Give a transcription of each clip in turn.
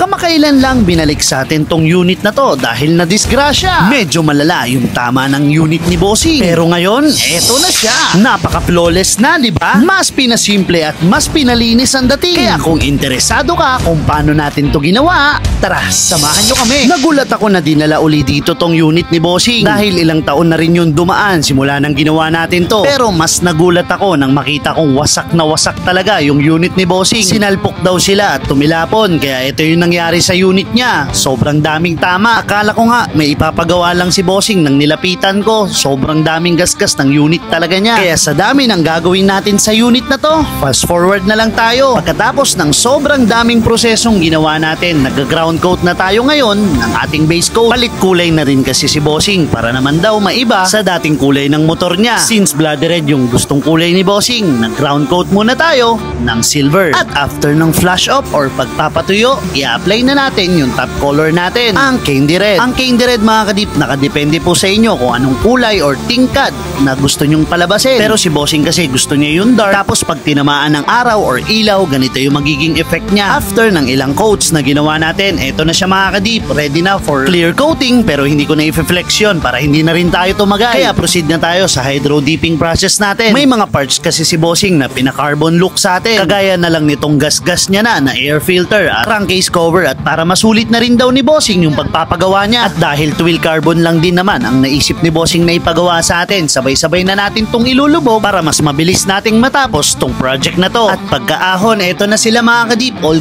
Kamakailan lang binalik sa atin tong unit na to dahil na disgrasya. Medyo malala yung tama ng unit ni Bossing. Pero ngayon, eto na siya. Napaka-flawless na, di ba? Mas pinasimple at mas pinalinis ang dating. Kaya kung interesado ka kung paano natin to ginawa, tara, samahan nyo kami. Nagulat ako na dinala uli dito tong unit ni Bossing dahil ilang taon na rin yung dumaan simula nang ginawa natin to. Pero mas nagulat ako nang makita kong wasak na wasak talaga yung unit ni Bossing. Sinalpok daw sila at tumilapon kaya ito yung nangyari sa unit niya. Sobrang daming tama. Akala ko nga may ipapagawa lang si Bossing nang nilapitan ko. Sobrang daming gasgas ng unit talaga niya. Kaya sa dami ng gagawin natin sa unit na to, fast forward na lang tayo. Pagkatapos ng sobrang daming prosesong ginawa natin, nag-ground coat na tayo ngayon ng ating base coat. Palit kulay na rin kasi si Bossing para naman daw maiba sa dating kulay ng motor niya. Since blood red yung gustong kulay ni Bossing, nag-ground coat muna tayo ng silver. At after ng flash off or pagpapatuyo, i-apply na natin yung top color natin, ang candy red. Ang candy red mga kadip, nakadepende po sa inyo kung anong kulay or tingkad na gusto nyong palabasin. Pero si Bossing kasi gusto niya yung dark, tapos pag tinamaan ng araw or ilaw, ganito yung magiging effect niya. After ng ilang coats na ginawa natin, eto na siya mga kadip, ready na for clear coating. Pero hindi ko na i-flex yun para hindi na rin tayo tumagay. Kaya proceed na tayo sa hydro dipping process natin. May mga parts kasi si Bossing na pinaka-carbon look sa atin. Kagaya na lang nitong gas-gas niya na air filter at crankcase cover, at para masulit na rin daw ni Bossing yung pagpapagawa niya. At dahil twill carbon lang din naman ang naisip ni Bossing na ipagawa sa atin, sabay-sabay na natin tong ilulubog para mas mabilis nating matapos tong project na to. At pagkaahon, eto na sila mga kadip. All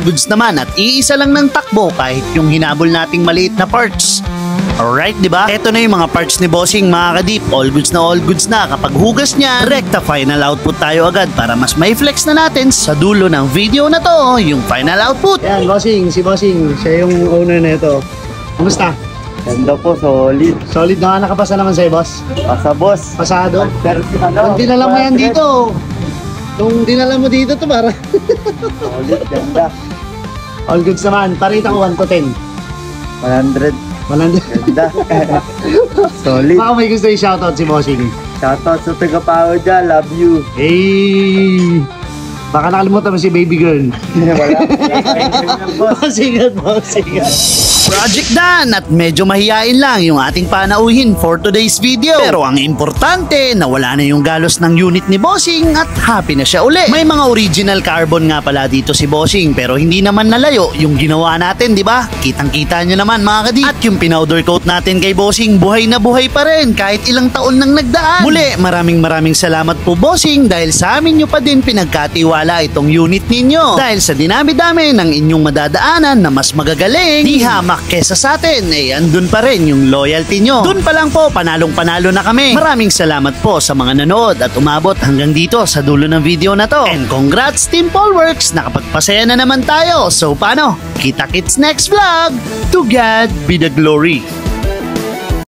goods naman at iisa lang ng takbo kahit yung hinabol nating maliit na parts. Alright, di ba? Ito na yung mga parts ni Bossing mga kadip. All goods na. Kapag hugas niya, rekta final output tayo agad para mas may flex na natin sa dulo ng video na to yung final output. Yan, Bossing. Si Bossing, siya yung owner na ito. Kamusta? Ganda po, solid. Solid na nakapasa naman sa'yo, boss? Pasa, boss. Pasado? Pero kung dinala mo yan dito, kung dinala mo dito to para solid, ganda. all goods naman. Parita ko 1 to 10. 100. 100. Ganda. Solid. Baka may gusto yung shoutout si Bossing. Shoutout sa taga-Pao dyan. Love you. Hey! Baka nakalimutan mo si baby girl. Wala. Bossing. Project done at medyo mahihain lang yung ating panauhin for today's video. Pero ang importante, nawala na yung galos ng unit ni Bossing at happy na siya uli. May mga original carbon nga pala dito si Bossing pero hindi naman nalayo yung ginawa natin, di ba? Kitang-kita nyo naman mga kadip. At yung pinowder coat natin kay Bossing, buhay na buhay pa rin kahit ilang taon nang nagdaan. Muli, maraming salamat po Bossing dahil sa amin nyo pa din pinagkatiwala itong unit ninyo. Dahil sa dinami-dami ng inyong madadaanan na mas magagaling, di hamak kesa sa atin, andun pa rin yung loyalty nyo. Dun pa lang po, panalong-panalo na kami. Maraming salamat po sa mga nanood at umabot hanggang dito sa dulo ng video na to. And congrats Team Paulworks, nakapagpasaya na naman tayo. So paano? Kita-kits next vlog. To God be the glory.